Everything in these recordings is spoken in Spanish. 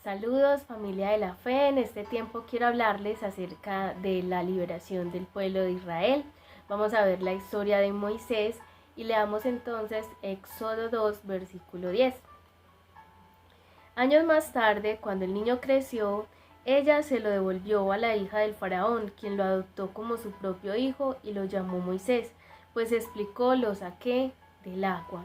Saludos familia de la fe, en este tiempo quiero hablarles acerca de la liberación del pueblo de Israel. Vamos a ver la historia de Moisés y leamos entonces Éxodo 2, versículo 10. Años más tarde, cuando el niño creció, ella se lo devolvió a la hija del faraón, quien lo adoptó como su propio hijo y lo llamó Moisés, pues explicó, lo saqué del agua.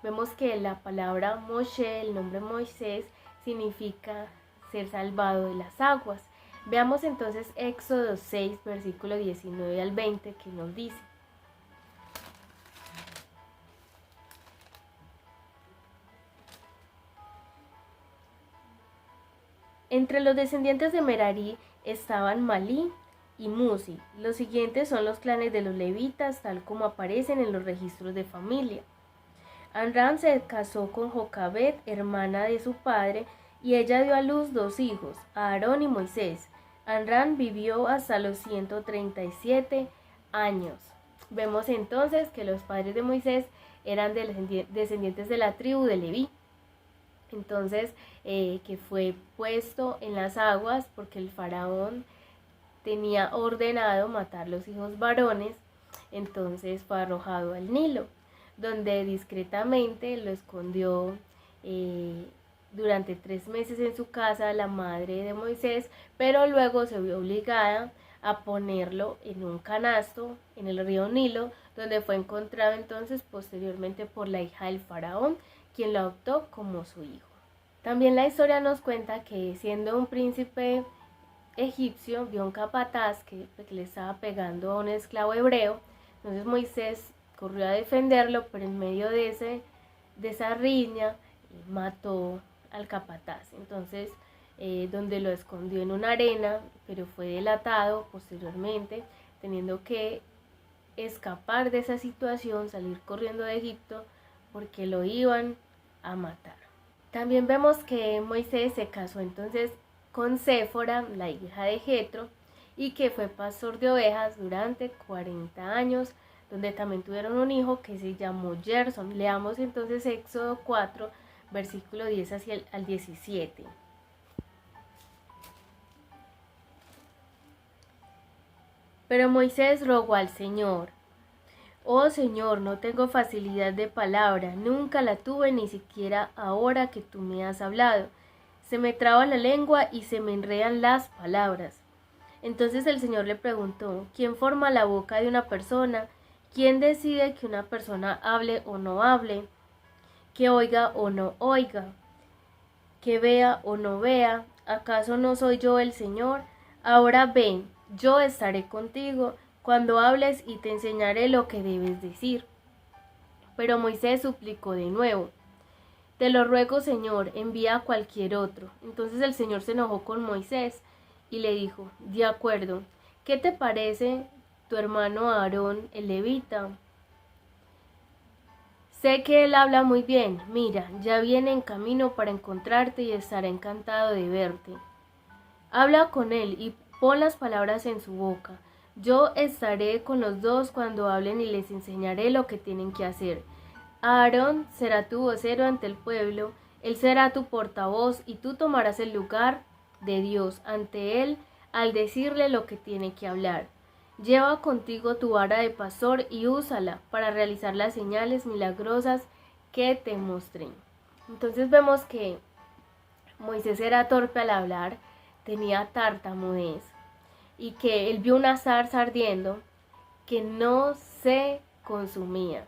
Vemos que la palabra Moshe, el nombre Moisés, significa ser salvado de las aguas. Veamos entonces Éxodo 6, versículo 19 al 20, que nos dice: Entre los descendientes de Merari estaban Malí y Musi. Los siguientes son los clanes de los levitas, tal como aparecen en los registros de familia. Amram se casó con Jocabed, hermana de su padre, y ella dio a luz 2 hijos, Aarón y Moisés. Amram vivió hasta los 137 años. Vemos entonces que los padres de Moisés eran descendientes de la tribu de Leví. Entonces, que fue puesto en las aguas porque el faraón tenía ordenado matar los hijos varones, entonces fue arrojado al Nilo, donde discretamente lo escondió durante 3 meses en su casa la madre de Moisés, pero luego se vio obligada a ponerlo en un canasto en el río Nilo, donde fue encontrado entonces posteriormente por la hija del faraón, quien lo adoptó como su hijo. También la historia nos cuenta que, siendo un príncipe egipcio, vio un capataz que le estaba pegando a un esclavo hebreo. Entonces Moisés corrió a defenderlo, pero en medio de esa riña mató al capataz. Entonces, donde lo escondió en una arena, pero fue delatado posteriormente, teniendo que escapar de esa situación, salir corriendo de Egipto, porque lo iban a matar. También vemos que Moisés se casó entonces con Séfora, la hija de Jetro, y que fue pastor de ovejas durante 40 años, donde también tuvieron un hijo que se llamó Gerson. Leamos entonces Éxodo 4, versículo 10 al 17. Pero Moisés rogó al Señor: Oh Señor, no tengo facilidad de palabra, nunca la tuve, ni siquiera ahora que tú me has hablado. Se me traba la lengua y se me enredan las palabras. Entonces el Señor le preguntó: ¿Quién forma la boca de una persona? ¿Quién decide que una persona hable o no hable? ¿Que oiga o no oiga? ¿Que vea o no vea? ¿Acaso no soy yo el Señor? Ahora ven, yo estaré contigo cuando hables y te enseñaré lo que debes decir. Pero Moisés suplicó de nuevo: Te lo ruego, Señor, envía a cualquier otro. Entonces el Señor se enojó con Moisés y le dijo: De acuerdo, ¿qué te parece tu hermano Aarón, el levita? Sé que él habla muy bien. Mira, ya viene en camino para encontrarte y estará encantado de verte. Habla con él y pon las palabras en su boca. Yo estaré con los dos cuando hablen y les enseñaré lo que tienen que hacer. Aarón será tu vocero ante el pueblo, él será tu portavoz y tú tomarás el lugar de Dios ante él al decirle lo que tiene que hablar. Lleva contigo tu vara de pastor y úsala para realizar las señales milagrosas que te mostré. Entonces vemos que Moisés era torpe al hablar, tenía tartamudez, y que él vio una zarza ardiendo que no se consumía.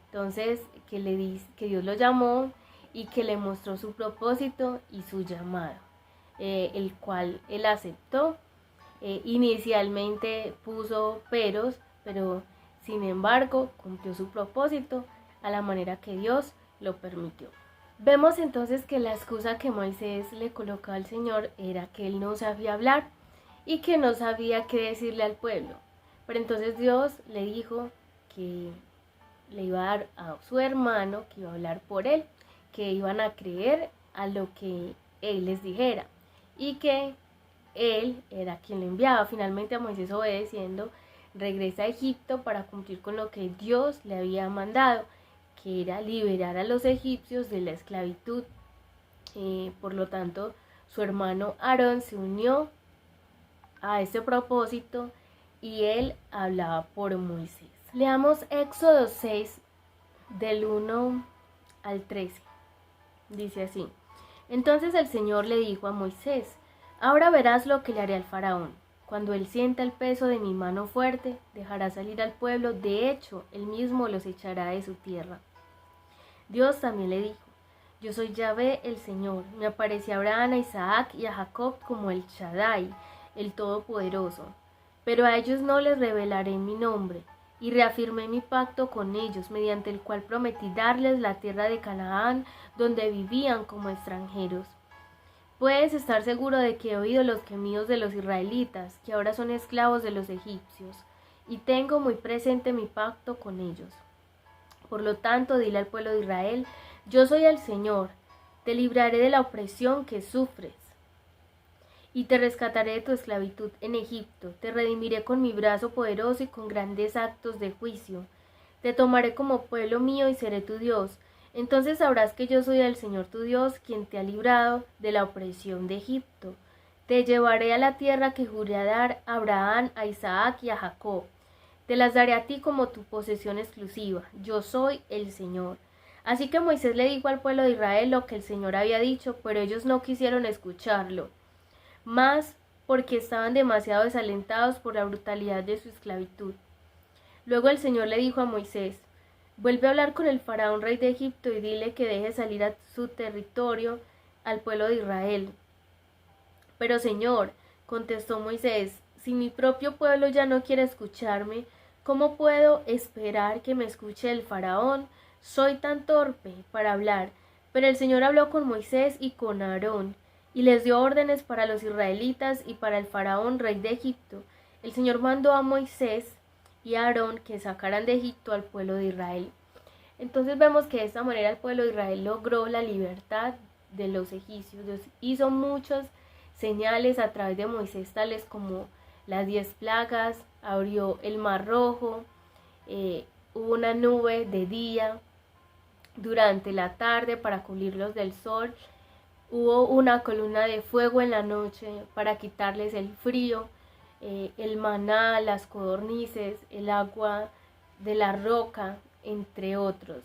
Entonces, que Dios lo llamó y que le mostró su propósito y su llamado, el cual él aceptó. Inicialmente puso peros, pero sin embargo cumplió su propósito a la manera que Dios lo permitió. Vemos entonces que la excusa que Moisés le colocó al Señor era que él no sabía hablar y que no sabía qué decirle al pueblo. Pero entonces Dios le dijo que le iba a dar a su hermano, que iba a hablar por él, que iban a creer a lo que él les dijera y que él era quien lo enviaba. Finalmente, a Moisés, obedeciendo, regresa a Egipto para cumplir con lo que Dios le había mandado, que era liberar a los egipcios de la esclavitud. Por lo tanto, Su hermano Aarón se unió a este propósito y él hablaba por Moisés. Leamos Éxodo 6 del 1 al 13. Dice así: Entonces el Señor le dijo a Moisés: Ahora verás lo que le haré al faraón. Cuando él sienta el peso de mi mano fuerte, dejará salir al pueblo, de hecho, él mismo los echará de su tierra. Dios también le dijo: Yo soy Yahvé el Señor. Me aparecí a Abraham, a Isaac y a Jacob como el Shaddai, el Todopoderoso. Pero a ellos no les revelaré mi nombre, y reafirmé mi pacto con ellos, mediante el cual prometí darles la tierra de Canaán, donde vivían como extranjeros. Puedes estar seguro de que he oído los gemidos de los israelitas, que ahora son esclavos de los egipcios, y tengo muy presente mi pacto con ellos. Por lo tanto, dile al pueblo de Israel: Yo soy el Señor, te libraré de la opresión que sufres, y te rescataré de tu esclavitud en Egipto, te redimiré con mi brazo poderoso y con grandes actos de juicio. Te tomaré como pueblo mío y seré tu Dios. Entonces sabrás que yo soy el Señor tu Dios, quien te ha librado de la opresión de Egipto. Te llevaré a la tierra que juré a dar a Abraham, a Isaac y a Jacob. Te las daré a ti como tu posesión exclusiva. Yo soy el Señor. Así que Moisés le dijo al pueblo de Israel lo que el Señor había dicho, pero ellos no quisieron escucharlo, más porque estaban demasiado desalentados por la brutalidad de su esclavitud. Luego el Señor le dijo a Moisés: Vuelve a hablar con el faraón rey de Egipto y dile que deje salir a su territorio al pueblo de Israel. Pero Señor, contestó Moisés, si mi propio pueblo ya no quiere escucharme, ¿cómo puedo esperar que me escuche el faraón? Soy tan torpe para hablar. Pero el Señor habló con Moisés y con Aarón, y les dio órdenes para los israelitas y para el faraón rey de Egipto. El Señor mandó a Moisés y a Aarón que sacaran de Egipto al pueblo de Israel. Entonces vemos que de esta manera el pueblo de Israel logró la libertad de los egipcios. Dios hizo muchas señales a través de Moisés, tales como las 10 plagas, abrió el mar rojo, hubo una nube de día durante la tarde para cubrirlos del sol, hubo una columna de fuego en la noche para quitarles el frío, el maná, las codornices, el agua de la roca, entre otros.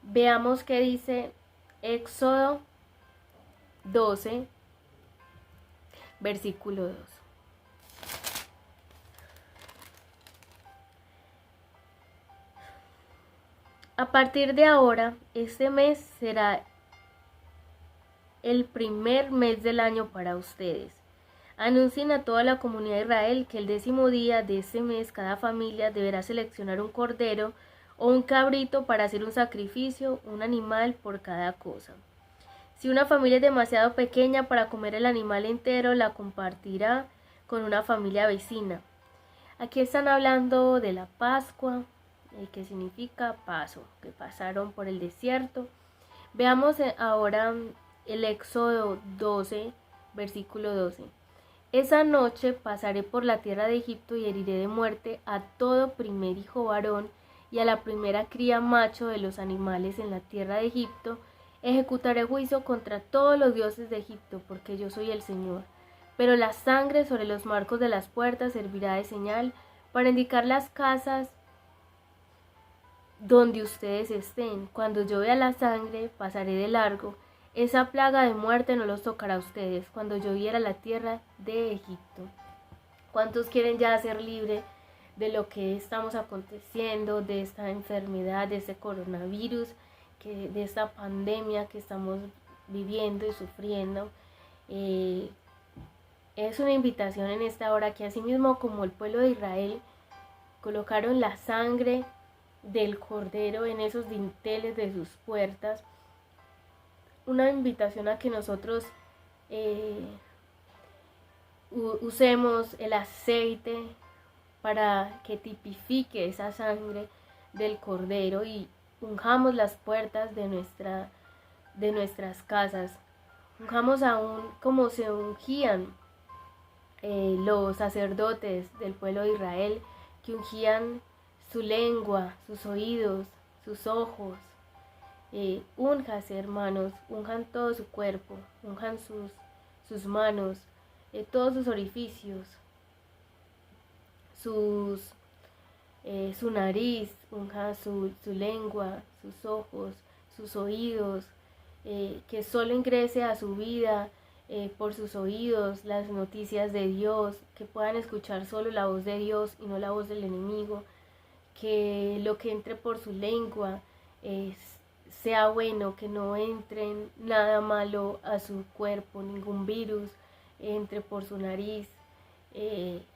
Veamos qué dice Éxodo 12, versículo 2. A partir de ahora, este mes será el primer mes del año para ustedes. Anuncien a toda la comunidad de Israel que el 10º día de este mes cada familia deberá seleccionar un cordero o un cabrito para hacer un sacrificio, un animal por cada cosa. Si una familia es demasiado pequeña para comer el animal entero, la compartirá con una familia vecina. Aquí están hablando de la Pascua, que significa paso, que pasaron por el desierto. Veamos ahora el Éxodo 12, versículo 12. Esa noche pasaré por la tierra de Egipto y heriré de muerte a todo primer hijo varón y a la primera cría macho de los animales en la tierra de Egipto. Ejecutaré juicio contra todos los dioses de Egipto, porque yo soy el Señor. Pero la sangre sobre los marcos de las puertas servirá de señal para indicar las casas donde ustedes estén. Cuando yo vea la sangre, pasaré de largo. Esa plaga de muerte no los tocará a ustedes cuando yo hiera la tierra de Egipto. ¿Cuántos quieren ya ser libres de lo que estamos aconteciendo, de esta enfermedad, de este coronavirus, de esta pandemia que estamos viviendo y sufriendo? Es una invitación en esta hora que así mismo como el pueblo de Israel colocaron la sangre del cordero en esos dinteles de sus puertas, una invitación a que nosotros usemos el aceite para que tipifique esa sangre del cordero y unjamos las puertas de nuestras casas. Unjamos aún como se ungían los sacerdotes del pueblo de Israel, que ungían su lengua, sus oídos, sus ojos. Únjase, hermanos, unjan todo su cuerpo, unjan sus manos, todos sus orificios, su nariz, unja su lengua, sus ojos, sus oídos, que solo ingrese a su vida por sus oídos las noticias de Dios, que puedan escuchar solo la voz de Dios y no la voz del enemigo, que lo que entre por su lengua sea bueno, que no entre nada malo a su cuerpo, ningún virus entre por su nariz,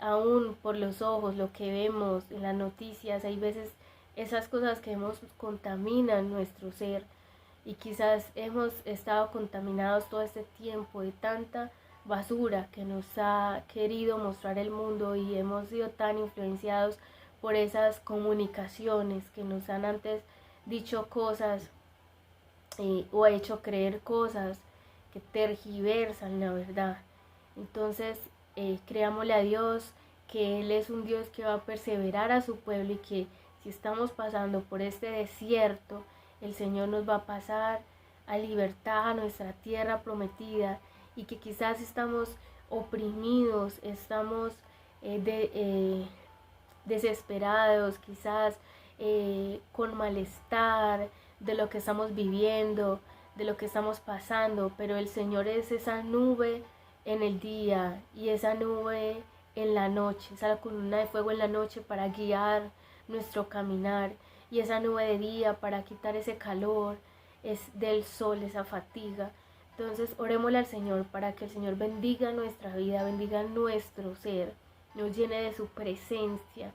aún por los ojos, lo que vemos en las noticias. Hay veces esas cosas que vemos contaminan nuestro ser, y quizás hemos estado contaminados todo este tiempo de tanta basura que nos ha querido mostrar el mundo, y hemos sido tan influenciados por esas comunicaciones que nos han antes dicho cosas o hecho creer cosas que tergiversan la verdad. Entonces creámosle a Dios que Él es un Dios que va a perseverar a su pueblo, y que si estamos pasando por este desierto, el Señor nos va a pasar a libertad, a nuestra tierra prometida, y que quizás estamos oprimidos, estamos desesperados, quizás con malestar de lo que estamos viviendo, de lo que estamos pasando, pero el Señor es esa nube en el día y esa nube en la noche, esa columna de fuego en la noche para guiar nuestro caminar, y esa nube de día para quitar ese calor es del sol, esa fatiga. Entonces orémosle al Señor para que el Señor bendiga nuestra vida, bendiga nuestro ser, nos llene de su presencia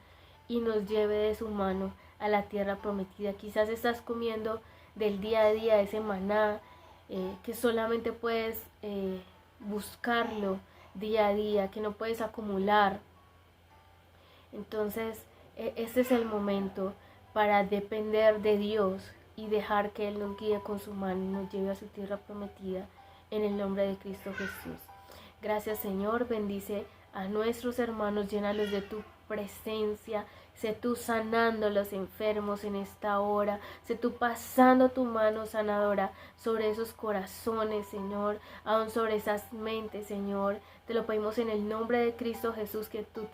y nos lleve de su mano a la tierra prometida. Quizás estás comiendo del día a día ese maná, que solamente puedes buscarlo día a día, que no puedes acumular. Entonces este es el momento para depender de Dios y dejar que Él nos guíe con su mano y nos lleve a su tierra prometida, en el nombre de Cristo Jesús. Gracias, Señor, bendice a nuestros hermanos, llénalos de tu presencia, sé tú sanando a los enfermos en esta hora, sé tú pasando tu mano sanadora sobre esos corazones, Señor, aún sobre esas mentes, Señor. Te lo pedimos en el nombre de Cristo Jesús, que tú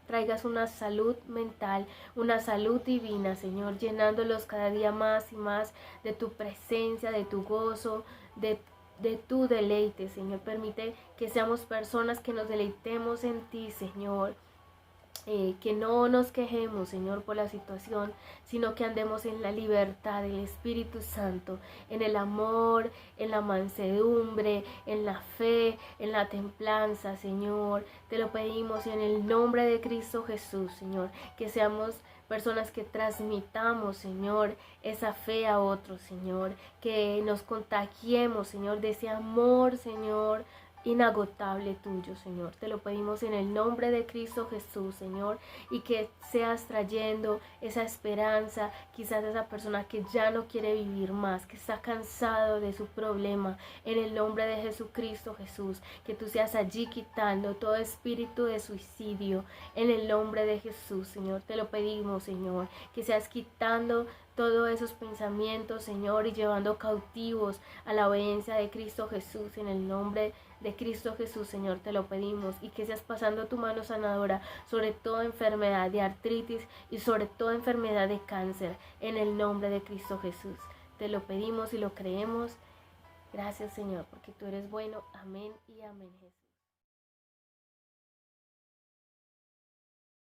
traigas una salud mental, una salud divina, Señor, llenándolos cada día más y más de tu presencia, de tu gozo, de tu deleite, Señor. Permite que seamos personas que nos deleitemos en ti, Señor. Que no nos quejemos, Señor, por la situación, sino que andemos en la libertad del Espíritu Santo, en el amor, en la mansedumbre, en la fe, en la templanza, Señor. Te lo pedimos en el nombre de Cristo Jesús, Señor, que seamos personas que transmitamos, Señor, esa fe a otros, Señor, que nos contagiemos, Señor, de ese amor, Señor, inagotable tuyo, Señor. Te lo pedimos en el nombre de Cristo Jesús, Señor, y que seas trayendo esa esperanza, quizás a esa persona que ya no quiere vivir más, que está cansado de su problema, en el nombre de Jesucristo Jesús, que tú seas allí quitando todo espíritu de suicidio, en el nombre de Jesús, Señor. Te lo pedimos, Señor, que seas quitando todos esos pensamientos, Señor, y llevando cautivos a la obediencia de Cristo Jesús, en el nombre de Cristo Jesús, Señor, te lo pedimos, y que seas pasando tu mano sanadora sobre toda enfermedad de artritis y sobre toda enfermedad de cáncer, en el nombre de Cristo Jesús. Te lo pedimos y lo creemos. Gracias, Señor, porque tú eres bueno. Amén y amén, Jesús.